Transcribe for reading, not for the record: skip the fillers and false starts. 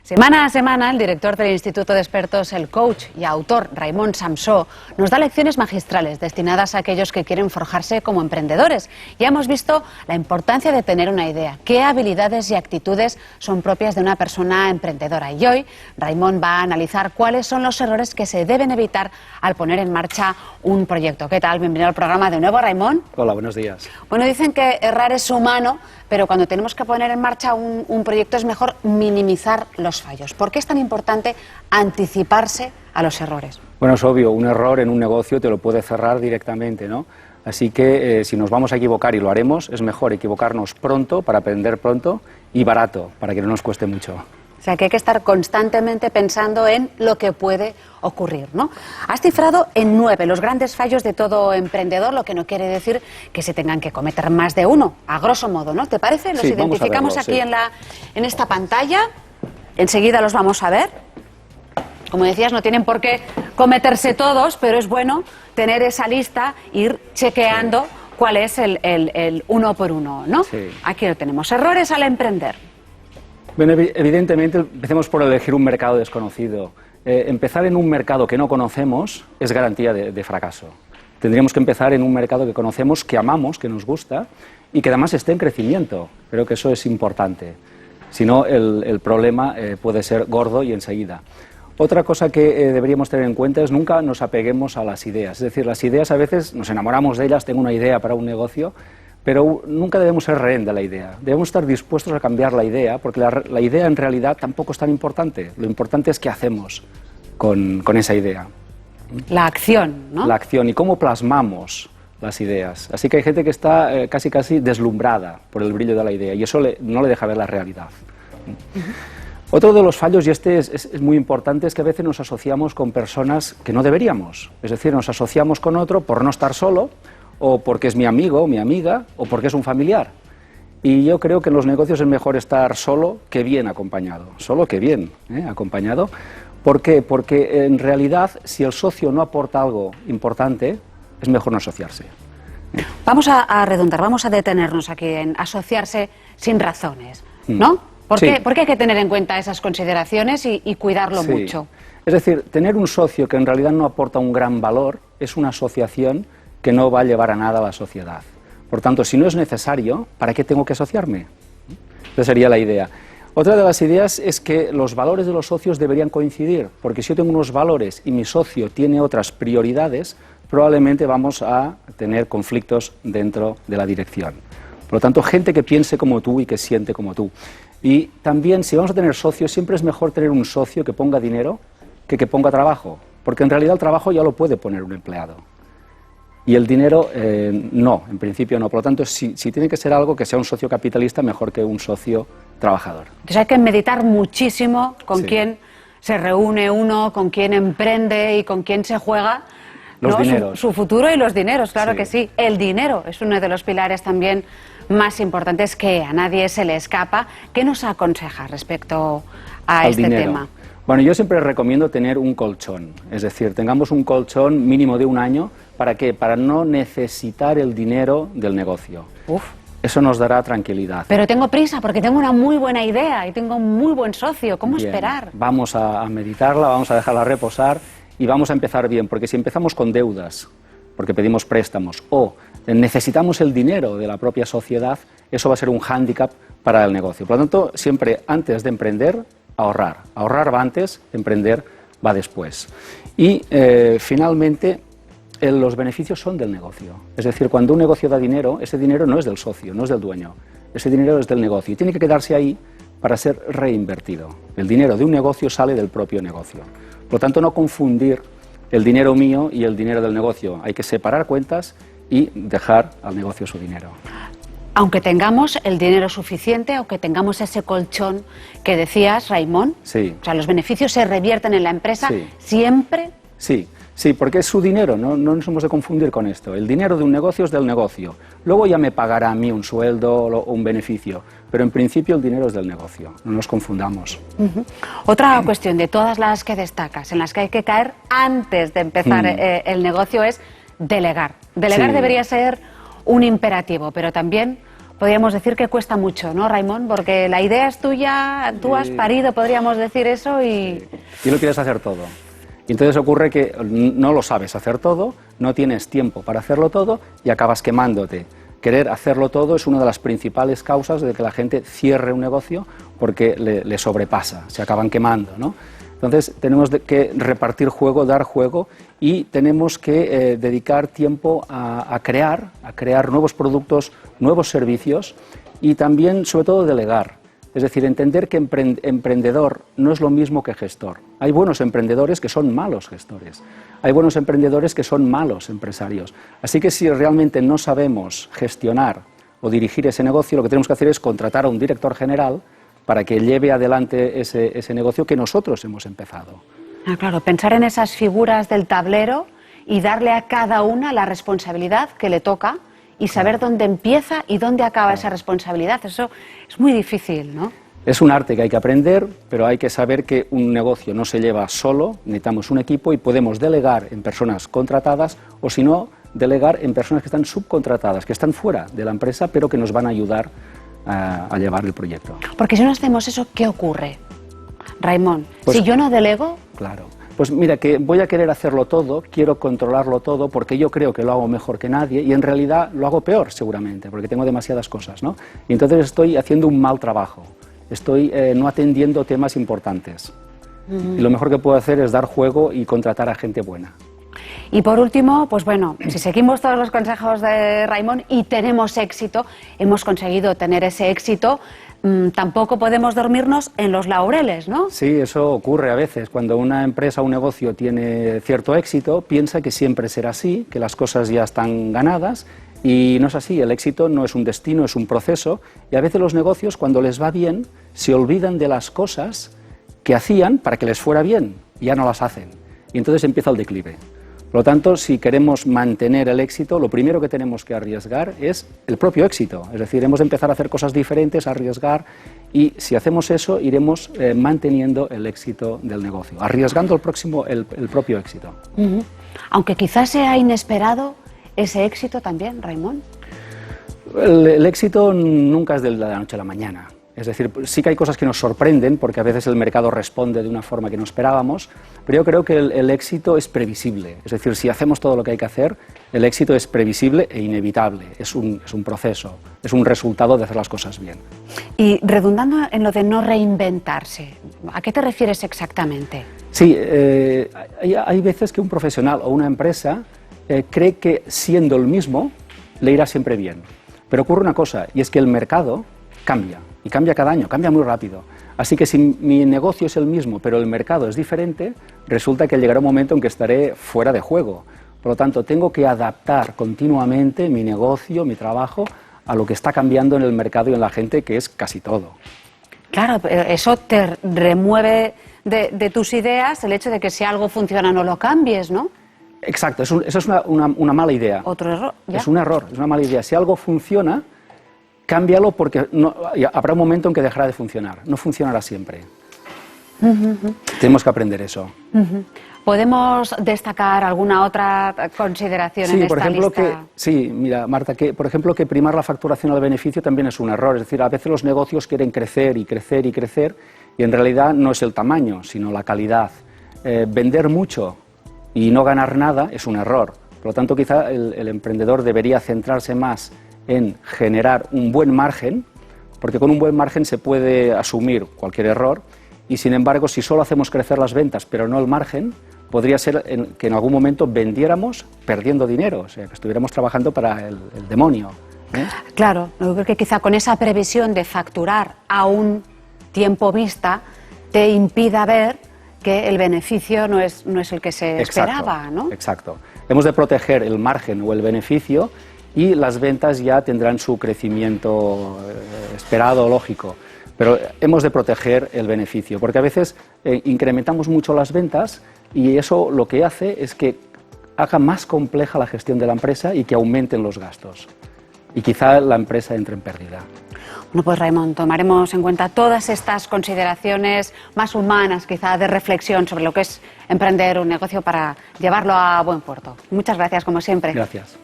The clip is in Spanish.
Semana a semana, el director del Instituto de Expertos, el coach y autor Raimon Samsó, nos da lecciones magistrales destinadas a aquellos que quieren forjarse como emprendedores. Ya hemos visto la importancia de tener una idea, qué habilidades y actitudes son propias de una persona emprendedora. Y hoy, Raimon va a analizar cuáles son los errores que se deben evitar al poner en marcha un proyecto. ¿Qué tal? Bienvenido al programa de nuevo, Raimon. Hola, buenos días. Bueno, dicen que errar es humano, pero cuando tenemos que poner en marcha un proyecto es mejor minimizar los fallos. ¿Por qué es tan importante anticiparse a los errores? Bueno, es obvio, un error en un negocio te lo puede cerrar directamente, ¿no? Así que si nos vamos a equivocar, y lo haremos, es mejor equivocarnos pronto para aprender pronto y barato, para que no nos cueste mucho. O sea, que hay que estar constantemente pensando en lo que puede ocurrir, ¿no? Has cifrado en 9 los grandes fallos de todo emprendedor, lo que no quiere decir que se tengan que cometer más de uno, a grosso modo, ¿no? ¿Te parece? Los identificamos aquí en esta pantalla. Enseguida los vamos a ver. Como decías, no tienen por qué cometerse todos, pero es bueno tener esa lista, ir chequeando cuál es el uno por uno, ¿no? Sí. Aquí lo tenemos. Errores al emprender. Bueno, evidentemente, empecemos por elegir un mercado desconocido. Empezar en un mercado que no conocemos es garantía de fracaso. Tendríamos que empezar en un mercado que conocemos, que amamos, que nos gusta y que además esté en crecimiento. Creo que eso es importante. Si no, el problema puede ser gordo y enseguida. Otra cosa que deberíamos tener en cuenta es nunca nos apeguemos a las ideas. Es decir, las ideas a veces nos enamoramos de ellas, tengo una idea para un negocio, pero nunca debemos ser rehén de la idea. Debemos estar dispuestos a cambiar la idea, porque la idea en realidad tampoco es tan importante. Lo importante es qué hacemos con esa idea. La acción, ¿no? La acción y cómo plasmamos las ideas. Así que hay gente que está casi deslumbrada por el brillo de la idea y eso no le deja ver la realidad. Otro de los fallos, y este es muy importante, es que a veces nos asociamos con personas que no deberíamos. Es decir, nos asociamos con otro por no estar solo, o porque es mi amigo o mi amiga, o porque es un familiar. Y yo creo que en los negocios es mejor estar solo que bien acompañado. Solo que bien acompañado. ¿Por qué? Porque en realidad, si el socio no aporta algo importante, es mejor no asociarse. Vamos a redundar, vamos a detenernos aquí en asociarse sin razones, ¿no? ¿Por qué hay que tener en cuenta esas consideraciones y cuidarlo mucho? Es decir, tener un socio que en realidad no aporta un gran valor es una asociación que no va a llevar a nada a la sociedad. Por tanto, si no es necesario, ¿para qué tengo que asociarme? Esa sería la idea. Otra de las ideas es que los valores de los socios deberían coincidir, porque si yo tengo unos valores y mi socio tiene otras prioridades, probablemente vamos a tener conflictos dentro de la dirección. Por lo tanto, gente que piense como tú y que siente como tú. Y también, si vamos a tener socios, siempre es mejor tener un socio que ponga dinero que ponga trabajo, porque en realidad el trabajo ya lo puede poner un empleado. Y el dinero, no, en principio no. Por lo tanto, si tiene que ser algo que sea un socio capitalista, mejor que un socio trabajador. Entonces hay que meditar muchísimo con quién se reúne uno, con quién emprende y con quién se juega los dineros. Su futuro y los dineros, claro que sí. El dinero es uno de los pilares también más importantes que a nadie se le escapa. ¿Qué nos aconseja respecto a este tema? Bueno, yo siempre recomiendo tener un colchón, es decir, tengamos un colchón mínimo de un año. ¿Para qué? Para no necesitar el dinero del negocio. Eso nos dará tranquilidad. Pero tengo prisa porque tengo una muy buena idea y tengo un muy buen socio. ¿Cómo esperar? Vamos a meditarla, vamos a dejarla reposar y vamos a empezar bien, porque si empezamos con deudas, porque pedimos préstamos o necesitamos el dinero de la propia sociedad, eso va a ser un hándicap para el negocio. Por lo tanto, siempre antes de emprender, ahorrar. Ahorrar va antes, emprender va después. Y finalmente, los beneficios son del negocio. Es decir, cuando un negocio da dinero, ese dinero no es del socio, no es del dueño. Ese dinero es del negocio y tiene que quedarse ahí para ser reinvertido. El dinero de un negocio sale del propio negocio. Por lo tanto, no confundir el dinero mío y el dinero del negocio. Hay que separar cuentas y dejar al negocio su dinero. Aunque tengamos el dinero suficiente o que tengamos ese colchón que decías, Raimon, o sea, los beneficios se revierten en la empresa siempre. Sí, porque es su dinero, no nos hemos de confundir con esto. El dinero de un negocio es del negocio. Luego ya me pagará a mí un sueldo o un beneficio, pero en principio el dinero es del negocio, no nos confundamos. Otra cuestión de todas las que destacas, en las que hay que caer antes de empezar el negocio, es delegar. Delegar debería ser un imperativo, pero también podríamos decir que cuesta mucho, ¿no, Raimon? Porque la idea es tuya, tú has parido, podríamos decir eso, y lo quieres hacer todo. Y entonces ocurre que no lo sabes hacer todo, no tienes tiempo para hacerlo todo y acabas quemándote. Querer hacerlo todo es una de las principales causas de que la gente cierre un negocio porque le sobrepasa, se acaban quemando, ¿no? Entonces tenemos que repartir juego, dar juego, y tenemos que dedicar tiempo a crear nuevos productos, nuevos servicios, y también, sobre todo, delegar. Es decir, entender que emprendedor no es lo mismo que gestor. Hay buenos emprendedores que son malos gestores. Hay buenos emprendedores que son malos empresarios. Así que si realmente no sabemos gestionar o dirigir ese negocio, lo que tenemos que hacer es contratar a un director general para que lleve adelante ese negocio que nosotros hemos empezado. Ah, claro, pensar en esas figuras del tablero y darle a cada una la responsabilidad que le toca y saber dónde empieza y dónde acaba esa responsabilidad. Eso es muy difícil, ¿no? Es un arte que hay que aprender, pero hay que saber que un negocio no se lleva solo, necesitamos un equipo y podemos delegar en personas contratadas, o si no, delegar en personas que están subcontratadas, que están fuera de la empresa, pero que nos van a ayudar a llevar el proyecto. Porque si no hacemos eso, ¿qué ocurre, Raimon? Pues, si yo no delego... Claro. Pues mira, que voy a querer hacerlo todo, quiero controlarlo todo, porque yo creo que lo hago mejor que nadie, y en realidad lo hago peor, seguramente, porque tengo demasiadas cosas, ¿no? Y entonces estoy haciendo un mal trabajo, estoy no atendiendo temas importantes. Y lo mejor que puedo hacer es dar juego y contratar a gente buena. Y por último, pues bueno, si seguimos todos los consejos de Raimon y tenemos éxito, hemos conseguido tener ese éxito, tampoco podemos dormirnos en los laureles, ¿no? Sí, eso ocurre a veces. Cuando una empresa o un negocio tiene cierto éxito, piensa que siempre será así, que las cosas ya están ganadas, y no es así. El éxito no es un destino, es un proceso, y a veces los negocios, cuando les va bien, se olvidan de las cosas que hacían para que les fuera bien, y ya no las hacen. Y entonces empieza el declive. Por lo tanto, si queremos mantener el éxito, lo primero que tenemos que arriesgar es el propio éxito. Es decir, hemos de empezar a hacer cosas diferentes, a arriesgar, y si hacemos eso, iremos manteniendo el éxito del negocio, arriesgando el propio éxito. Aunque quizás sea inesperado ese éxito también, Raimon. El éxito nunca es de la noche a la mañana. Es decir, sí que hay cosas que nos sorprenden, porque a veces el mercado responde de una forma que no esperábamos, pero yo creo que el éxito es previsible. Es decir, si hacemos todo lo que hay que hacer, el éxito es previsible e inevitable. Es un proceso, es un resultado de hacer las cosas bien. Y redundando en lo de no reinventarse, ¿a qué te refieres exactamente? Sí, hay veces que un profesional o una empresa cree que siendo el mismo le irá siempre bien. Pero ocurre una cosa, y es que el mercado cambia. Y cambia cada año, cambia muy rápido. Así que si mi negocio es el mismo, pero el mercado es diferente, resulta que llegará un momento en que estaré fuera de juego. Por lo tanto, tengo que adaptar continuamente mi negocio, mi trabajo, a lo que está cambiando en el mercado y en la gente, que es casi todo. Claro, eso te remueve de tus ideas el hecho de que si algo funciona no lo cambies, ¿no? Exacto, eso es una mala idea. Otro error, ¿ya? Es un error, es una mala idea. Si algo funciona, cámbialo, porque habrá un momento en que dejará de funcionar. No funcionará siempre. Tenemos que aprender eso. ¿Podemos destacar alguna otra consideración en esta lista? Sí, mira, Marta, por ejemplo, que primar la facturación al beneficio también es un error. Es decir, a veces los negocios quieren crecer y crecer y crecer, y en realidad no es el tamaño, sino la calidad. Vender mucho y no ganar nada es un error. Por lo tanto, quizá el emprendedor debería centrarse más en generar un buen margen, porque con un buen margen se puede asumir cualquier error, y sin embargo, si solo hacemos crecer las ventas pero no el margen, podría ser que en algún momento vendiéramos perdiendo dinero, o sea, que estuviéramos trabajando para el demonio. Claro, yo creo que quizá con esa previsión de facturar a un tiempo vista te impida ver que el beneficio no es el que se esperaba, ¿no? Exacto. Hemos de proteger el margen o el beneficio, y las ventas ya tendrán su crecimiento esperado, lógico. Pero hemos de proteger el beneficio, porque a veces incrementamos mucho las ventas y eso lo que hace es que haga más compleja la gestión de la empresa y que aumenten los gastos. Y quizá la empresa entre en pérdida. Bueno, pues Raimon, tomaremos en cuenta todas estas consideraciones más humanas, quizá de reflexión sobre lo que es emprender un negocio para llevarlo a buen puerto. Muchas gracias, como siempre. Gracias.